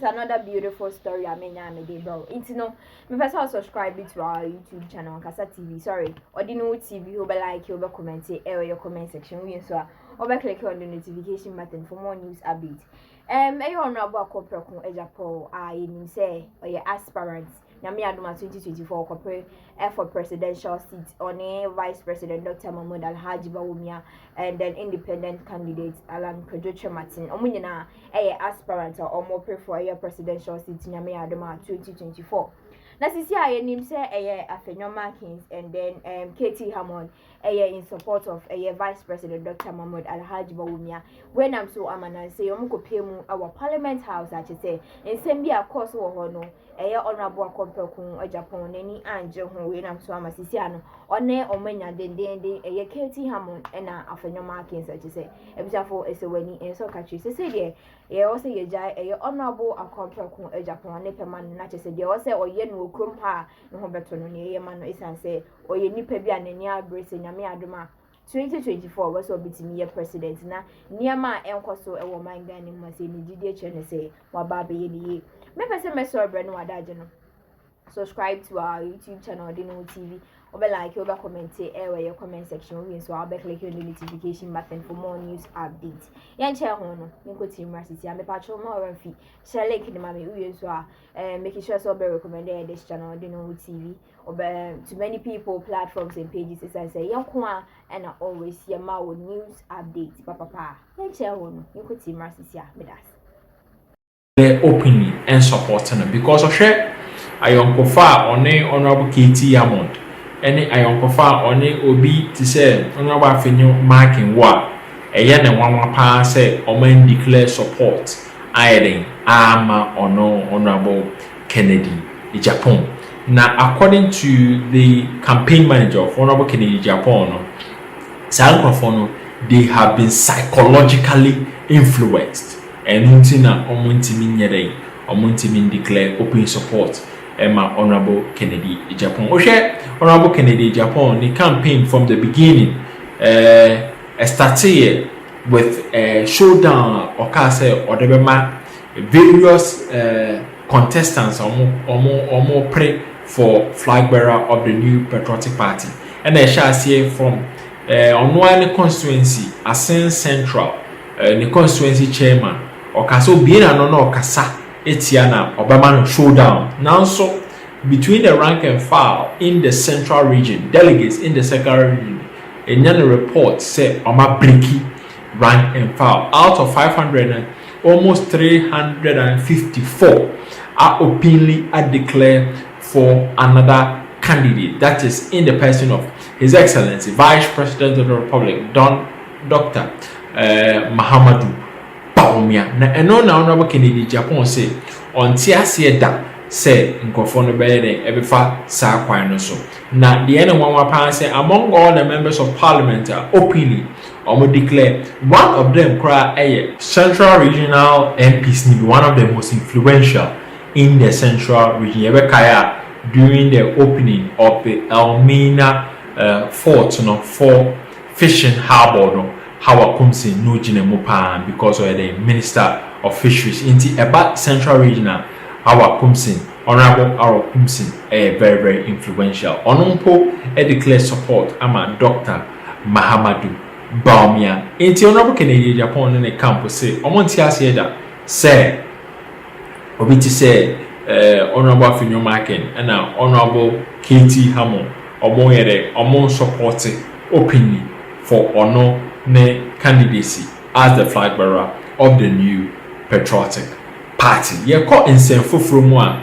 Another beautiful story I mean bro. It's no me person subscribe to our YouTube channel Kasa TV. Sorry, Odeneho TV. Who be like, you be comment, your comment section. We so over click on the notification button for more news updates. Ayo honorable Koprekun Ejapo I say or your aspirants. Nyame adoma 2024 kopre for presidential seat on a vice president Dr. Mahmoud Alhaji Bawumia and then independent candidate Alan Kojoche Martin. Omunyina aspirant or more pray for a presidential seat Nyame adoma 2024. Na sisi aye nim say Afenyo Markins and then Hammond in support of vice president Dr. Mahmoud Alhaji Bawumia. When I'm so amana say omukopemu our parliament house I say nsem bi akose wo ho no honorable Koprekun Japan nani anje ho we nam so amasisi ano one omanya dendende Hammond na Afenyo Markins I say ebisafo esewani enso kachi say de also ye jai honorable Koprekun Japan ne peman na say de o say oye no krom ha no ho beto no ne ye man no isan say oye nipa bi anani abrese nyame adoma 2024 was obitimi ye president na niama enkoso e wo man Ghana mu say ni gidi che ne say wa ba be ye ni me pese me so bre no wadaje no subscribe to our YouTube channel Odeneho TV or like over comment where your comment section we so I'll be click on the notification button for more news updates. Yan share hono nko team rasisi am patrol more fee share link ni mama we so making sure so be recommended this channel Odeneho TV or to many people platforms and pages as I say yankwa and I always see ma news updates papa yan share hono nko team rasisi me das openly and supporting them because of share ayonkofa on honorable Hammond any ayonkofa on obi to say honorable Afenyo Markins wa eye ne wanwa pa say oman declare support ayden ama honorable Kennedy Japan. Now according to the campaign manager of honorable Kennedy Japan they have been psychologically influenced and untina omuntimi nyere omuntimi declare open support Emma honorable Kennedy Japan. Honorable Kennedy Japan, the campaign from the beginning started with a showdown or various contestants or more pray for flag bearer of the new patriotic party. And I shall say from on one constituency, Asen Central, the constituency chairman, or Kaso Bina no Kasa. Etiana Obama showdown. Now, so between the rank and file in the central region, delegates in the central region, a report said Oma Briki rank and file out of 500 and almost 354 are openly declared for another candidate. That is in the person of His Excellency Vice President of the Republic, Dr. Mahamadou. Na eno na honorable Kennedy Japan say on tiase da say nkofo no be dey ebefa sa kwan no so na the ene wanwa pan say among all the members of parliament openly declare one of them cry central regional MPs ni one of the most influential in the central region ebekaya during the opening of the Elmina fort for fishing harbor no Hawa Kumsin no jine mupa because of the Minister of Fisheries inti eba Central Regional Hawa Kumsin Honorable Hawa Kumsin very very influential onumpo declare support ama Dr. Mahamadou Bawumia inti Honorable Kennedy Japan in the campus say omonti ase da say obi ti say Honorable Afenyo Markins and Honorable Hammond omon support openly for honor ne candidacy as the flag bearer of the new patriotic party. Ye call in from one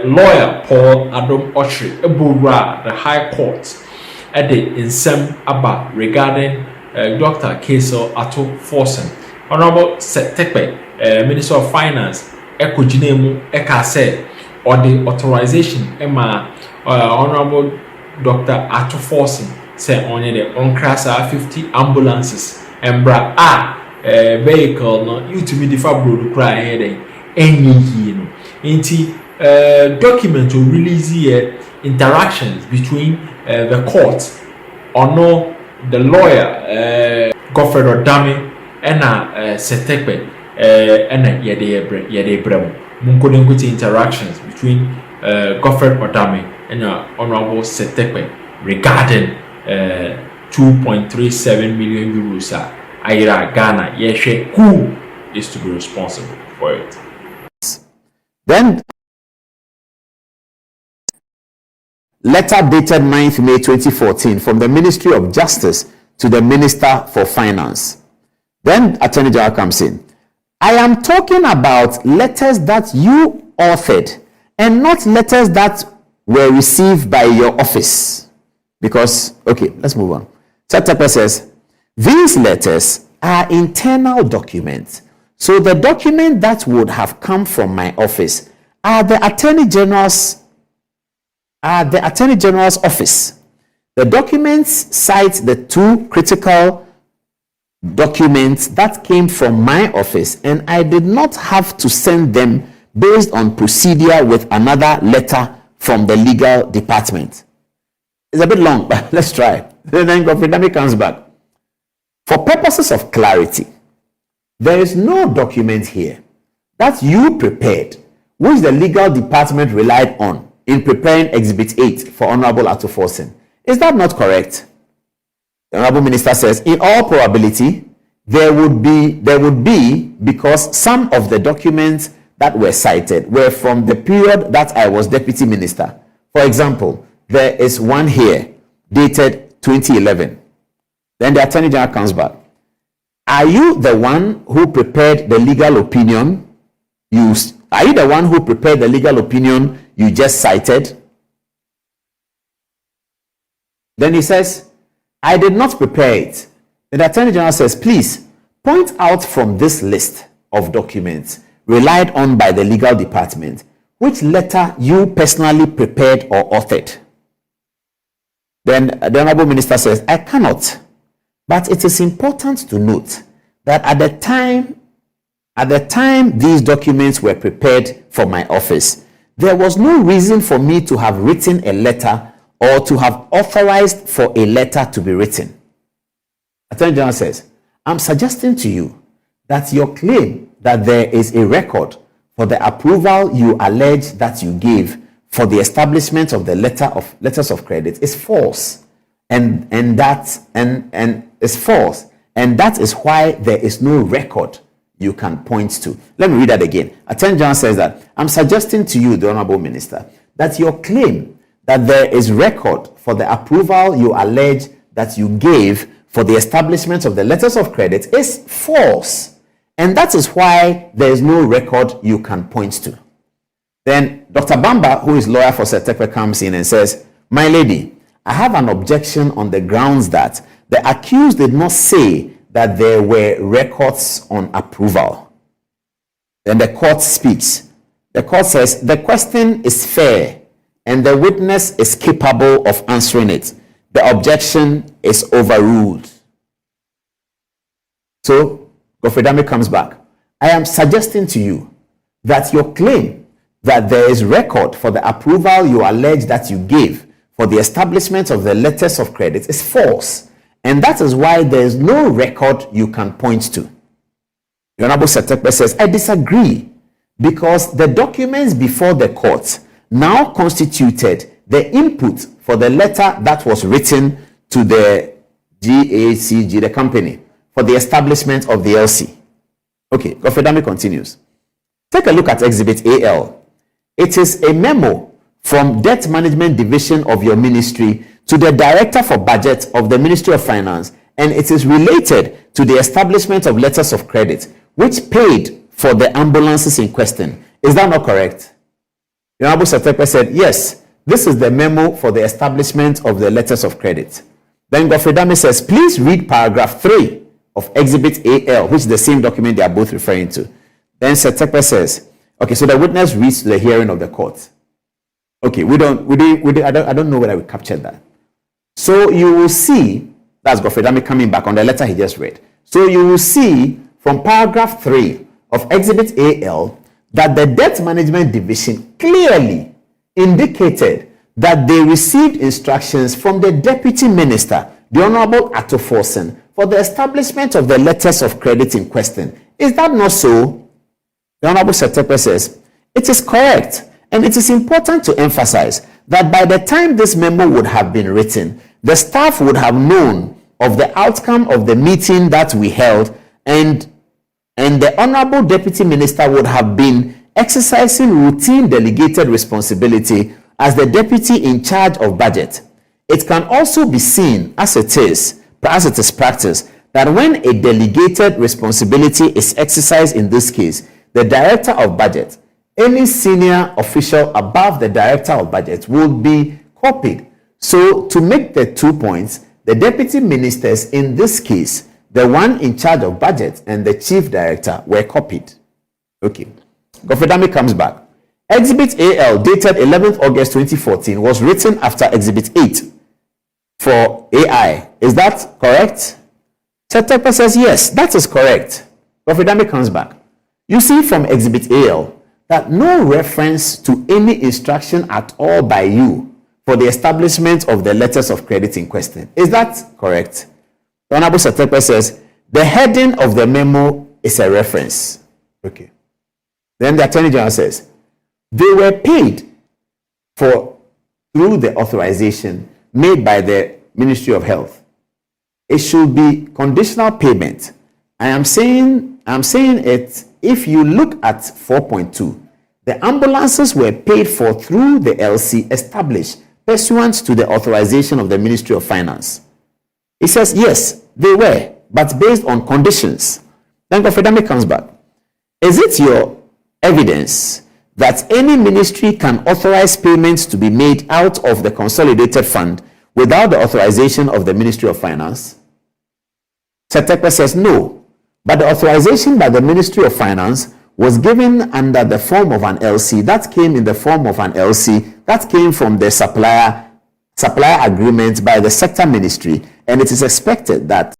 lawyer Paul Adam Ochre Ebura the High Court at the insem about regarding Dr. Kesel Ato Forsen. Honorable Setekpe, Minister of Finance, Ekojinemu Eka said or the authorization Emma Honorable Dr. Ato Forsen say only the on-crassa 50 ambulances and bra vehicle no you to be the fabro cry any no inti document to release here interactions between the court or no the lawyer Godfrey Odami and Setekpe ena yede brem munko interactions between Godfred Odame and Honorable Setekwe regarding 2.37 million euros ayira Ghana yehwe who is to be responsible for it. Then letter dated 9th May 2014 from the Ministry of Justice to the Minister for Finance. Then Attorney General comes in. I am talking about letters that you authored and not letters that were received by your office. Because, okay, let's move on. Setekwe says, these letters are internal documents. So the document that would have come from my office are the Attorney General's office. The documents cite the two critical documents that came from my office, and I did not have to send them based on procedure with another letter from the legal department. It's a bit long, but let's try. Then Godfred comes back. For purposes of clarity, there is no document here that you prepared which the legal department relied on in preparing Exhibit 8 for Honorable Atuforsen. Is that not correct? The Honorable Minister says, in all probability, there would be because some of the documents that were cited were from the period that I was Deputy Minister. For example, there is one here dated 2011. Then the Attorney General comes back. Are you the one who prepared the legal opinion? Are you the one who prepared the legal opinion you just cited? Then he says, I did not prepare it. Then the Attorney General says, please point out from this list of documents relied on by the legal department which letter you personally prepared or authored. Then the Honorable Minister says, I cannot. But it is important to note that at the time these documents were prepared for my office, there was no reason for me to have written a letter or to have authorized for a letter to be written. Attorney General says, I'm suggesting to you that your claim that there is a record for the approval you allege that you gave for the establishment of the letters of credit is false, and that is false, and that is why there is no record you can point to. Let me read that again. Attorney General says that I'm suggesting to you, the Honorable Minister, that your claim that there is record for the approval you allege that you gave for the establishment of the letters of credit is false, and that is why there is no record you can point to. Then Dr. Bamba, who is lawyer for Setekwe, comes in and says, my lady, I have an objection on the grounds that the accused did not say that there were records on approval. Then the court speaks. The court says, the question is fair and the witness is capable of answering it. The objection is overruled. So, Godfred comes back. I am suggesting to you that your claim that there is record for the approval you allege that you gave for the establishment of the letters of credit is false, and that is why there is no record you can point to. The Honorable Setekwe says, I disagree, because the documents before the court now constituted the input for the letter that was written to the GACG, the company, for the establishment of the LC. Okay, Godfred continues. Take a look at Exhibit AL. It is a memo from Debt Management Division of your ministry to the Director for Budget of the Ministry of Finance, and it is related to the establishment of letters of credit, which paid for the ambulances in question. Is that not correct? The Honorable Setekwe said, yes, this is the memo for the establishment of the letters of credit. Then Godfred says, please read paragraph 3 of Exhibit AL, which is the same document they are both referring to. Then Setekwe says, okay, so the witness reads to the hearing of the court. Okay, I don't know whether we captured that. So you will see, that's Godfred coming back on the letter he just read. So you will see from paragraph 3 of Exhibit AL that the Debt Management Division clearly indicated that they received instructions from the Deputy Minister, the Honorable Atuforsen, for the establishment of the letters of credit in question, Is that not so? The Honorable Secretary says, it is correct, and it is important to emphasize that by the time this memo would have been written, the staff would have known of the outcome of the meeting that we held, and the Honorable Deputy Minister would have been exercising routine delegated responsibility as the Deputy in charge of budget. It can also be seen as it is practice that when a delegated responsibility is exercised in this case, the Director of Budget, any senior official above the Director of Budget will be copied. So to make the 2 points, the Deputy Ministers in this case, the one in charge of budget and the Chief Director were copied. Okay. Gofredami comes back. Exhibit AL dated 11th August 2014 was written after Exhibit 8 for AI. Is that correct? Secretary says yes, that is correct. Gofredami comes back. You see from Exhibit AL that no reference to any instruction at all by you for the establishment of the letters of credit in question. Is that correct? The Honorable Secretary says the heading of the memo is a reference. Okay. Then the Attorney General says they were paid through the authorization made by the Ministry of Health. It should be conditional payment. I am saying it. If you look at 4.2, the ambulances were paid for through the LC established pursuant to the authorization of the Ministry of Finance. He says, yes, they were, but based on conditions. Then Gofredami comes back. Is it your evidence that any ministry can authorize payments to be made out of the consolidated fund without the authorization of the Ministry of Finance? Secretary says no, but the authorization by the Ministry of Finance was given under the form of an LC. That came in the form of an LC that came from the supplier agreement by the sector ministry, and it is expected that